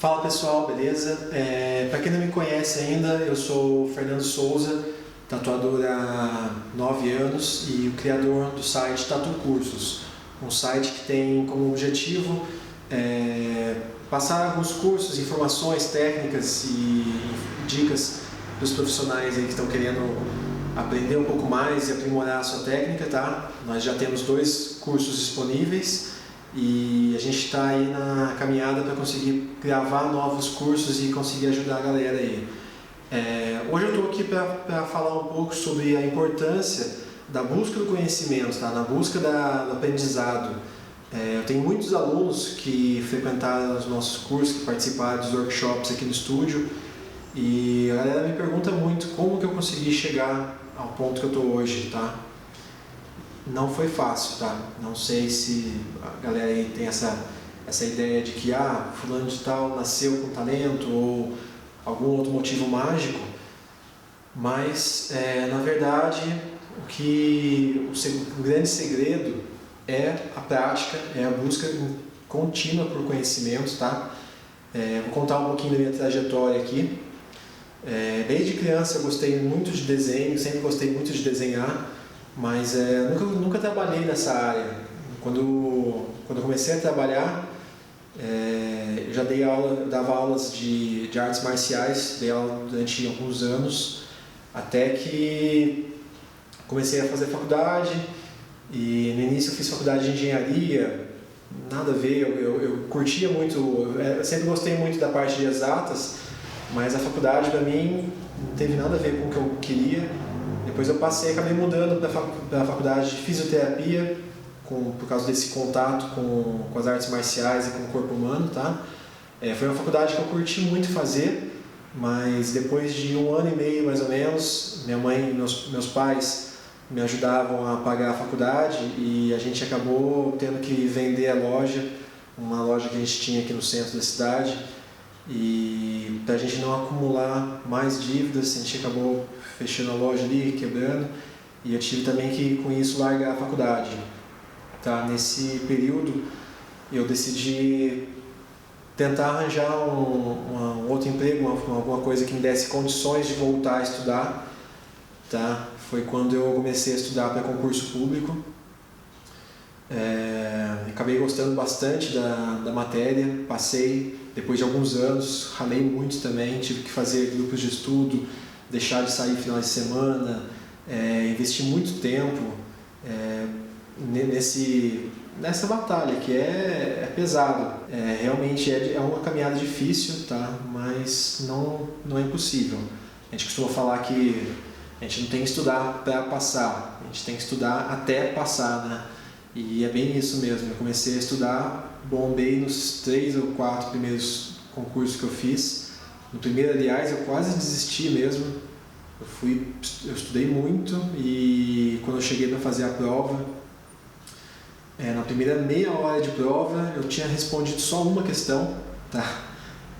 Fala pessoal, beleza? Para quem não me conhece ainda, eu sou o Fernando Souza, tatuador há 9 anos e o criador do site Tatu Cursos, um site que tem como objetivo passar alguns cursos, informações, técnicas e dicas dos profissionais aí que estão querendo aprender um pouco mais e aprimorar a sua técnica, tá? Nós já temos 2 cursos disponíveis e a gente está aí na caminhada para conseguir gravar novos cursos e conseguir ajudar a galera aí. Hoje eu estou aqui para falar um pouco sobre a importância da busca do conhecimento, tá? Na busca do aprendizado. Eu tenho muitos alunos que frequentaram os nossos cursos, que participaram dos workshops aqui no estúdio e a galera me pergunta muito como que eu consegui chegar ao ponto que eu estou hoje, tá? Não foi fácil, tá? Não sei se a galera aí tem essa ideia de que fulano de tal nasceu com talento ou algum outro motivo mágico, mas na verdade o grande segredo é a prática, é a busca contínua por conhecimento, tá? Vou contar um pouquinho da minha trajetória aqui. Desde criança eu gostei muito de desenho, sempre gostei muito de desenhar, mas nunca trabalhei nessa área. Quando eu comecei a trabalhar, eu já dava aulas de artes marciais, dei aula durante alguns anos, até que comecei a fazer faculdade. E no início eu fiz faculdade de engenharia, nada a ver, eu curtia muito, eu sempre gostei muito da parte de exatas, mas a faculdade para mim não teve nada a ver com o que eu queria. Depois eu acabei mudando para a faculdade de fisioterapia, por causa desse contato com as artes marciais e com o corpo humano, tá? Foi uma faculdade que eu curti muito fazer, mas depois de 1 ano e meio mais ou menos, minha mãe e meus pais me ajudavam a pagar a faculdade e a gente acabou tendo que vender a loja, uma loja que a gente tinha aqui no centro da cidade, e para a gente não acumular mais dívidas, a gente acabou fechando a loja ali, quebrando, e eu tive também que, com isso, largar a faculdade. Tá? Nesse período, eu decidi tentar arranjar um outro emprego, alguma coisa que me desse condições de voltar a estudar. Tá? Foi quando eu comecei a estudar para concurso público. Acabei gostando bastante da matéria, passei depois de alguns anos, ralei muito também, tive que fazer grupos de estudo, deixar de sair final de semana, investi muito tempo nessa batalha que é pesado. Realmente é uma caminhada difícil, tá? Mas não é impossível. A gente costuma falar que a gente não tem que estudar para passar, a gente tem que estudar até passar, né? E é bem isso mesmo. Eu comecei a estudar, bombei nos 3 ou 4 primeiros concursos que eu fiz. No primeiro, aliás, eu quase desisti mesmo. Eu estudei muito e quando eu cheguei para fazer a prova, na primeira meia hora de prova, eu tinha respondido só uma questão, tá?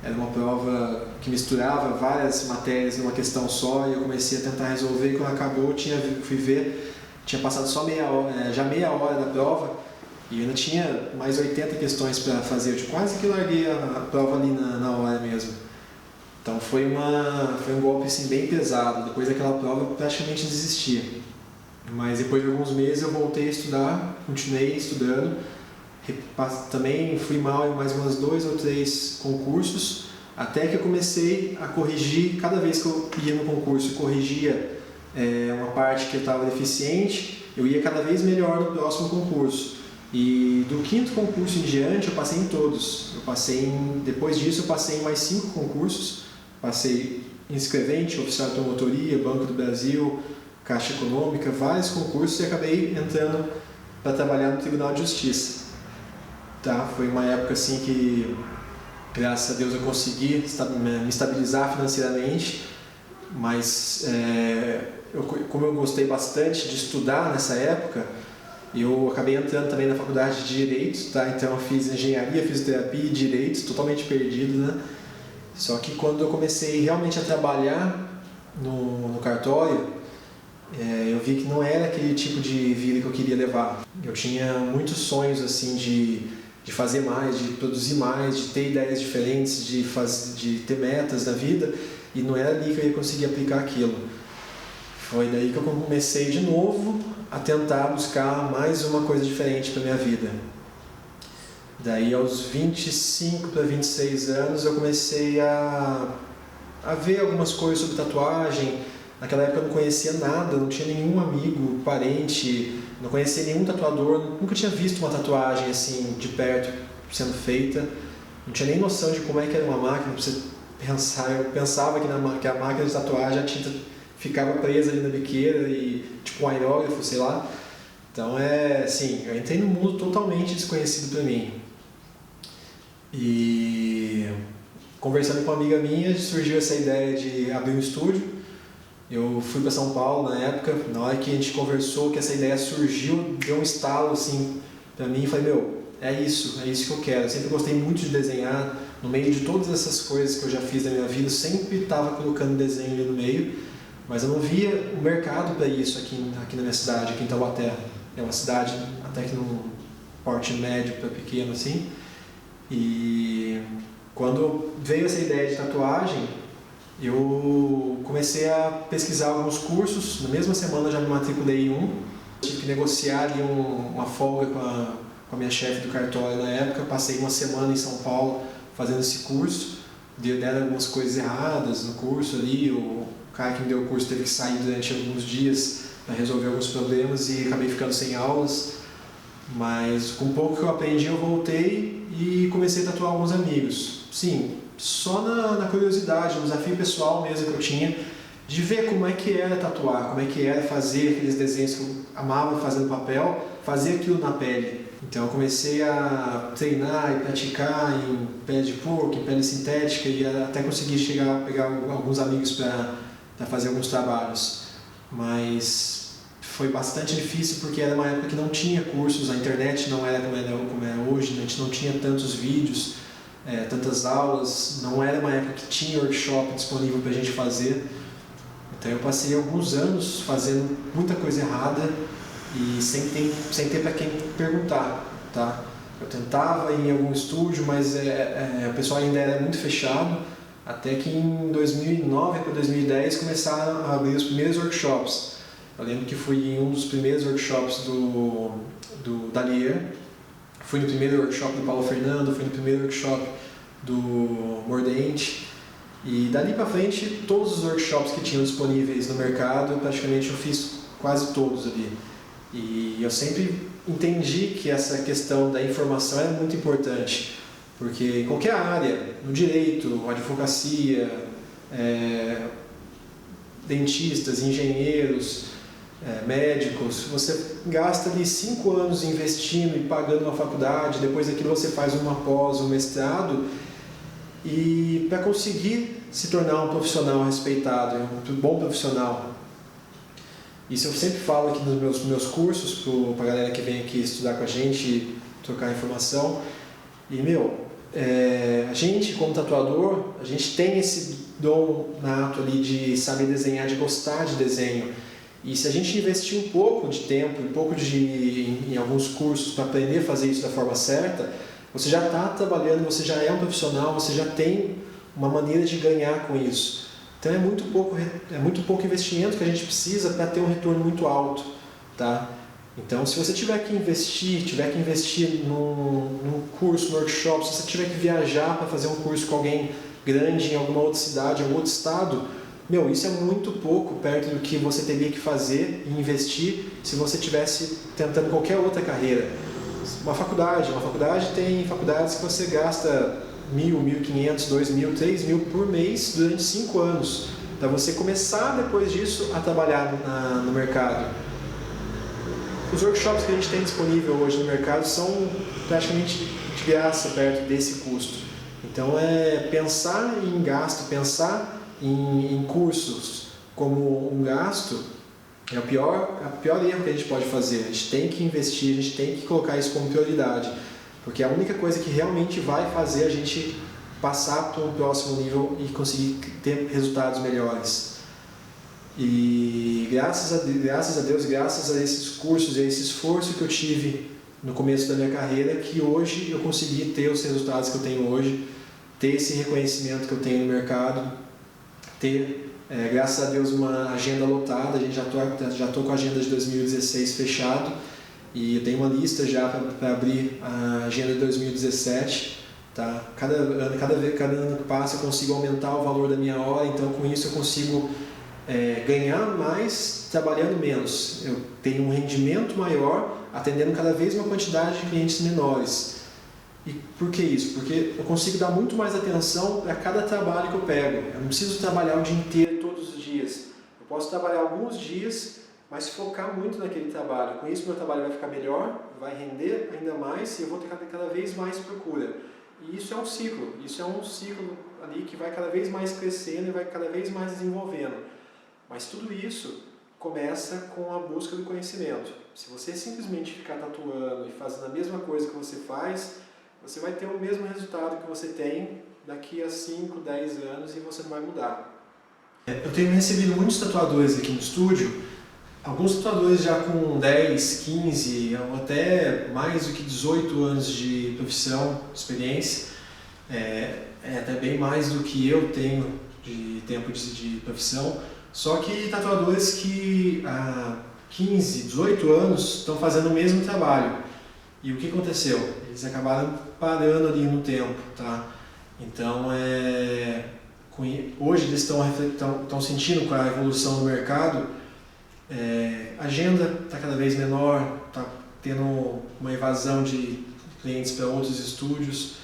Era uma prova que misturava várias matérias numa questão só e eu comecei a tentar resolver e quando acabou fui ver, tinha passado só meia hora da prova e eu ainda tinha mais 80 questões para fazer, eu quase que larguei a prova ali na hora mesmo. Então foi um golpe assim, bem pesado, depois daquela prova eu praticamente desisti. Mas depois de alguns meses eu voltei a estudar, continuei estudando. Também fui mal em mais umas 2 ou 3 concursos, até que eu comecei a corrigir, cada vez que eu ia no concurso, eu corrigia uma parte que eu estava deficiente, eu ia cada vez melhor no próximo concurso. E do 5º concurso em diante eu passei em todos. Depois disso eu passei em mais 5 concursos, passei em escrevente, oficial de promotoria, Banco do Brasil, Caixa Econômica, vários concursos e acabei entrando para trabalhar no Tribunal de Justiça. Tá? Foi uma época assim que, graças a Deus, eu consegui me estabilizar financeiramente, mas como eu gostei bastante de estudar nessa época, eu acabei entrando também na faculdade de Direito, tá? Então eu fiz Engenharia, Fisioterapia e Direito, totalmente perdido, né? Só que quando eu comecei realmente a trabalhar no cartório, eu vi que não era aquele tipo de vida que eu queria levar. Eu tinha muitos sonhos assim de de fazer mais, de produzir mais, de ter ideias diferentes, de ter metas na vida, e não era ali que eu ia conseguir aplicar aquilo. Foi daí que eu comecei de novo a tentar buscar mais uma coisa diferente para minha vida. Daí aos 25 para 26 anos eu comecei a ver algumas coisas sobre tatuagem. Naquela época eu não conhecia nada, não tinha nenhum amigo, parente, não conhecia nenhum tatuador, nunca tinha visto uma tatuagem assim de perto sendo feita, não tinha nem noção de como é que era uma máquina para você pensar. Eu pensava que a máquina de tatuagem, a tinta ficava presa ali na biqueira e tipo um aerógrafo, sei lá. Então assim, eu entrei num mundo totalmente desconhecido para mim. E conversando com uma amiga minha, surgiu essa ideia de abrir um estúdio. Eu fui para São Paulo na época, na hora que a gente conversou, que essa ideia surgiu, deu um estalo assim para mim e falei, é isso que eu quero. Eu sempre gostei muito de desenhar, no meio de todas essas coisas que eu já fiz na minha vida, eu sempre estava colocando desenho ali no meio, mas eu não via o mercado para isso aqui na minha cidade, aqui em Taubaté. É uma cidade até que num porte médio para pequeno assim. E quando veio essa ideia de tatuagem, eu comecei a pesquisar alguns cursos. Na mesma semana eu já me matriculei em um. Tive que negociar ali uma folga com a minha chefe do cartório na época. Passei uma semana em São Paulo fazendo esse curso. Deram algumas coisas erradas no curso ali. O cara que me deu o curso teve que sair durante alguns dias para resolver alguns problemas e acabei ficando sem aulas. Mas com pouco que eu aprendi eu voltei e comecei a tatuar alguns amigos. Sim, só na curiosidade, no desafio pessoal mesmo que eu tinha, de ver como é que era tatuar, como é que era fazer aqueles desenhos que eu amava fazer no papel, fazer aquilo na pele. Então eu comecei a treinar e praticar em pele de porco, em pele sintética, e até conseguir chegar a pegar alguns amigos para fazer alguns trabalhos. Mas foi bastante difícil porque era uma época que não tinha cursos, a internet não era como é hoje, a gente não tinha tantos vídeos, tantas aulas, não era uma época que tinha workshop disponível para a gente fazer. Então eu passei alguns anos fazendo muita coisa errada e sem ter para quem perguntar, tá? Eu tentava ir em algum estúdio, mas o pessoal ainda era muito fechado, até que em 2009 para 2010 começaram a abrir os primeiros workshops. Eu lembro que fui em um dos primeiros workshops do Dalier, fui no primeiro workshop do Paulo Fernando, fui no primeiro workshop do Mordente, e dali para frente todos os workshops que tinham disponíveis no mercado, praticamente eu fiz quase todos ali. E eu sempre entendi que essa questão da informação é muito importante, porque em qualquer área, no direito, advocacia, dentistas, engenheiros, médicos, você gasta ali 5 anos investindo e pagando uma faculdade, depois daquilo você faz uma pós, um mestrado, e para conseguir se tornar um profissional respeitado, um bom profissional. Isso eu sempre falo aqui nos meus cursos, para a galera que vem aqui estudar com a gente, trocar informação. E a gente como tatuador, a gente tem esse dom nato ali de saber desenhar, de gostar de desenho. E se a gente investir um pouco de tempo, em alguns cursos para aprender a fazer isso da forma certa, você já está trabalhando, você já é um profissional, você já tem uma maneira de ganhar com isso. Então é muito pouco investimento que a gente precisa para ter um retorno muito alto, tá? Então se você tiver que investir num curso, num workshop, se você tiver que viajar para fazer um curso com alguém grande em alguma outra cidade, em algum outro estado, isso é muito pouco perto do que você teria que fazer e investir se você estivesse tentando qualquer outra carreira. Uma faculdade tem faculdades que você gasta 1.000, 1.500, 2.000, 3.000 por mês durante 5 anos, para você começar depois disso a trabalhar no mercado. Os workshops que a gente tem disponível hoje no mercado são praticamente de graça perto desse custo. Então pensar em gasto, pensar em cursos como um gasto é o pior erro que a gente pode fazer. A gente tem que investir, a gente tem que colocar isso como prioridade, porque é a única coisa que realmente vai fazer a gente passar para um próximo nível e conseguir ter resultados melhores. E graças a Deus, graças a esses cursos e a esse esforço que eu tive no começo da minha carreira que hoje eu consegui ter os resultados que eu tenho hoje, ter esse reconhecimento que eu tenho no mercado, ter, graças a Deus, uma agenda lotada. A gente já tô com a agenda de 2016 fechado e eu tenho uma lista já para abrir a agenda de 2017. Tá? Cada ano que passa eu consigo aumentar o valor da minha hora, então com isso eu consigo ganhar mais trabalhando menos. Eu tenho um rendimento maior atendendo cada vez uma quantidade de clientes menores. E por que isso? Porque eu consigo dar muito mais atenção para cada trabalho que eu pego. Eu não preciso trabalhar o dia inteiro, todos os dias. Eu posso trabalhar alguns dias, mas focar muito naquele trabalho. Com isso meu trabalho vai ficar melhor, vai render ainda mais e eu vou ter cada vez mais procura. E isso é um ciclo ali que vai cada vez mais crescendo e vai cada vez mais desenvolvendo. Mas tudo isso começa com a busca do conhecimento. Se você simplesmente ficar tatuando e fazendo a mesma coisa que você faz, você vai ter o mesmo resultado que você tem daqui a 5, 10 anos e você não vai mudar. Eu tenho recebido muitos tatuadores aqui no estúdio, alguns tatuadores já com 10, 15 ou até mais do que 18 anos de profissão, de experiência, até bem mais do que eu tenho de tempo de profissão, só que tatuadores que há 15, 18 anos estão fazendo o mesmo trabalho. E o que aconteceu? Eles acabaram parando ali no tempo, tá? Então, hoje eles estão sentindo com a evolução do mercado, a agenda está cada vez menor, está tendo uma evasão de clientes para outros estúdios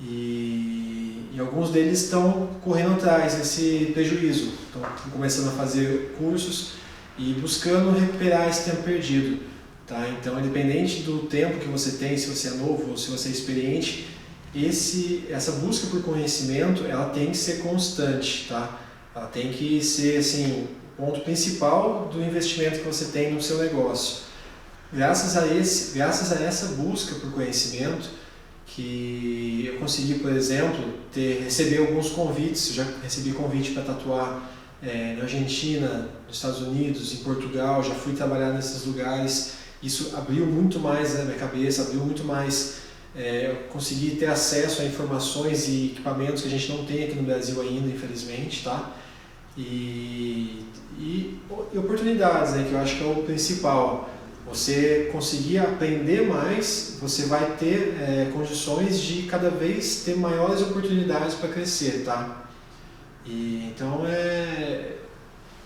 e alguns deles estão correndo atrás desse prejuízo, estão começando a fazer cursos e buscando recuperar esse tempo perdido. Tá? Então, independente do tempo que você tem, se você é novo ou se você é experiente, essa busca por conhecimento ela tem que ser constante, tá? Ela tem que ser assim, o ponto principal do investimento que você tem no seu negócio. Graças a essa busca por conhecimento, que eu consegui, por exemplo, receber alguns convites. Eu já recebi convite para tatuar na Argentina, nos Estados Unidos, em Portugal, já fui trabalhar nesses lugares. Isso abriu muito mais a minha cabeça, abriu muito mais, eu consegui ter acesso a informações e equipamentos que a gente não tem aqui no Brasil ainda, infelizmente, tá? E oportunidades, né, que eu acho que é o principal. Você conseguir aprender mais, você vai ter condições de cada vez ter maiores oportunidades para crescer, tá? Então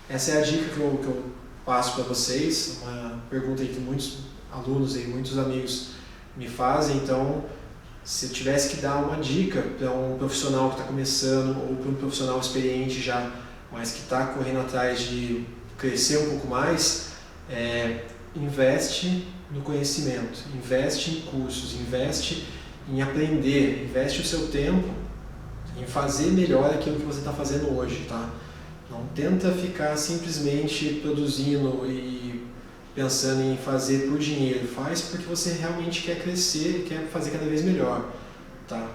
essa é a dica que eu passo para vocês, uma pergunta aí que muitos alunos e muitos amigos me fazem. Então, se eu tivesse que dar uma dica para um profissional que está começando ou para um profissional experiente já, mas que está correndo atrás de crescer um pouco mais, investe no conhecimento, investe em cursos, investe em aprender, investe o seu tempo em fazer melhor aquilo que você está fazendo hoje, tá? Não tenta ficar simplesmente produzindo e pensando em fazer por dinheiro. Faz porque você realmente quer crescer e quer fazer cada vez melhor, tá?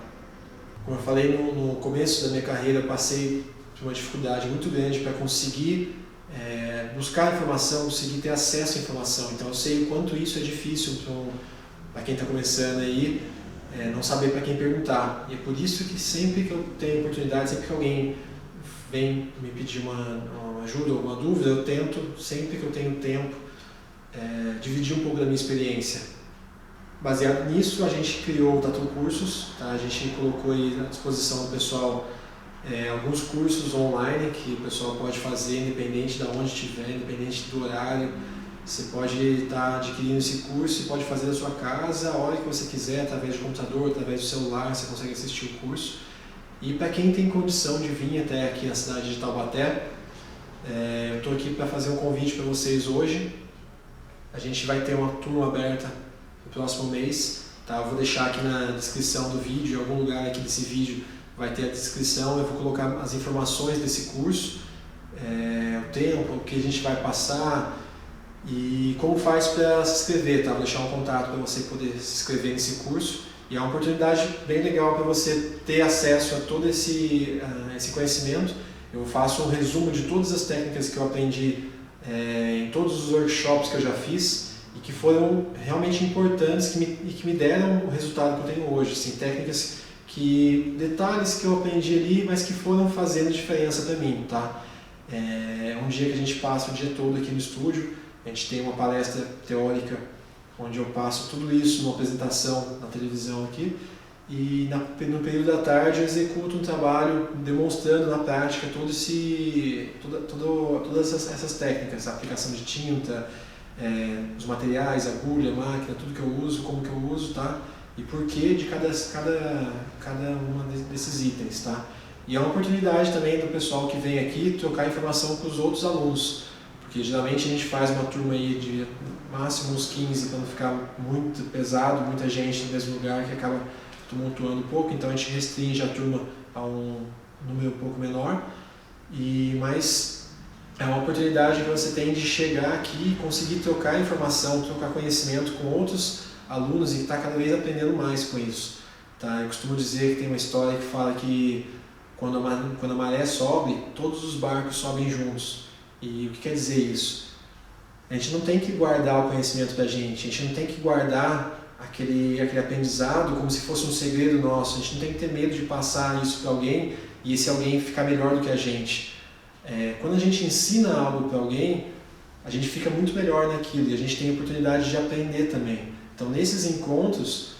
Como eu falei no começo da minha carreira, eu passei por uma dificuldade muito grande para conseguir buscar informação, conseguir ter acesso à informação. Então eu sei o quanto isso é difícil para quem está começando aí, não saber para quem perguntar. E é por isso que sempre que eu tenho oportunidade, sempre que alguém vem me pedir uma ajuda ou uma dúvida, eu tento, sempre que eu tenho tempo, dividir um pouco da minha experiência. Baseado nisso, a gente criou o Tatu Cursos, tá? A gente colocou aí à disposição do pessoal alguns cursos online que o pessoal pode fazer independente de onde estiver, independente do horário. Você pode estar adquirindo esse curso e pode fazer da sua casa a hora que você quiser, através do computador, através do celular, você consegue assistir o curso. E para quem tem condição de vir até aqui na cidade de Taubaté, eu estou aqui para fazer um convite para vocês hoje. A gente vai ter uma turma aberta no próximo mês, tá? Eu vou deixar aqui na descrição do vídeo, em algum lugar aqui desse vídeo vai ter a descrição. Eu vou colocar as informações desse curso, o tempo, o que a gente vai passar e como faz para se inscrever, tá? Vou deixar um contato para você poder se inscrever nesse curso. E é uma oportunidade bem legal para você ter acesso a todo esse conhecimento. Eu faço um resumo de todas as técnicas que eu aprendi em todos os workshops que eu já fiz e e que foram realmente importantes e que me deram o resultado que eu tenho hoje. Assim, técnicas detalhes que eu aprendi ali, mas que foram fazendo diferença para mim, tá? É um dia que a gente passa o dia todo aqui no estúdio, a gente tem uma palestra teórica onde eu passo tudo isso numa apresentação na televisão aqui, e no período da tarde eu executo um trabalho demonstrando na prática todas essas técnicas, a aplicação de tinta, os materiais, agulha, máquina, tudo que eu uso, como que eu uso, tá? E por que de cada uma desses itens, tá? E é uma oportunidade também do pessoal que vem aqui trocar informação com os outros alunos, porque geralmente a gente faz uma turma aí de máximo uns 15 para não ficar muito pesado, muita gente no mesmo lugar que acaba tumultuando um pouco, então a gente restringe a turma a um número um pouco menor, mas é uma oportunidade que você tem de chegar aqui e conseguir trocar informação, trocar conhecimento com outros alunos e estar cada vez aprendendo mais com isso. Tá? Eu costumo dizer que tem uma história que fala que quando a maré sobe, todos os barcos sobem juntos. E o que quer dizer isso? A gente não tem que guardar o conhecimento da gente, a gente não tem que guardar aquele aprendizado como se fosse um segredo nosso, a gente não tem que ter medo de passar isso para alguém e esse alguém ficar melhor do que a gente. Quando a gente ensina algo para alguém, a gente fica muito melhor naquilo e a gente tem a oportunidade de aprender também. Então, nesses encontros,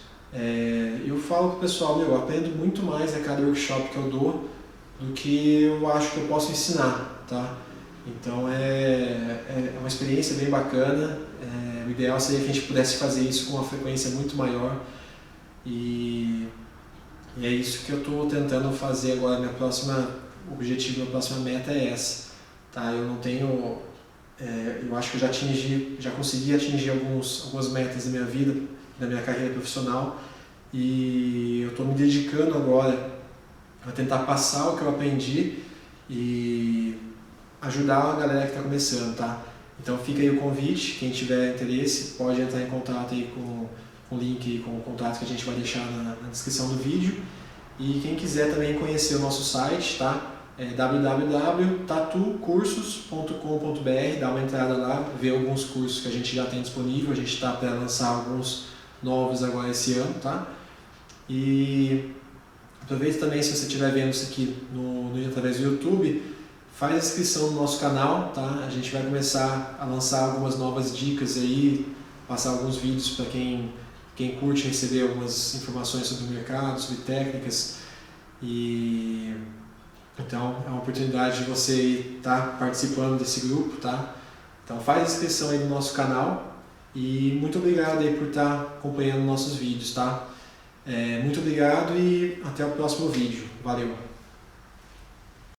eu falo para o pessoal, eu aprendo muito mais a cada workshop que eu dou do que eu acho que eu posso ensinar, tá? Então, é uma experiência bem bacana. O ideal seria que a gente pudesse fazer isso com uma frequência muito maior e é isso que eu estou tentando fazer agora. Meu próximo objetivo, minha próxima meta é essa, tá? Eu não tenho... eu acho que eu já consegui atingir algumas metas da minha vida, da minha carreira profissional, e eu estou me dedicando agora a tentar passar o que eu aprendi e ajudar a galera que está começando, tá? Então fica aí o convite, quem tiver interesse pode entrar em contato aí com o link, com o contato que a gente vai deixar na descrição do vídeo, e quem quiser também conhecer o nosso site, tá? www.tatucursos.com.br, dá uma entrada lá, vê alguns cursos que a gente já tem disponível, a gente está para lançar alguns novos agora esse ano, tá? E aproveita também, se você estiver vendo isso aqui através do YouTube, faz a inscrição no nosso canal, tá? A gente vai começar a lançar algumas novas dicas aí, passar alguns vídeos para quem curte receber algumas informações sobre o mercado, sobre técnicas, e então é uma oportunidade de você estar participando desse grupo, tá? Então faz a inscrição aí no nosso canal e muito obrigado aí por estar acompanhando nossos vídeos, tá? Muito obrigado e até o próximo vídeo. Valeu!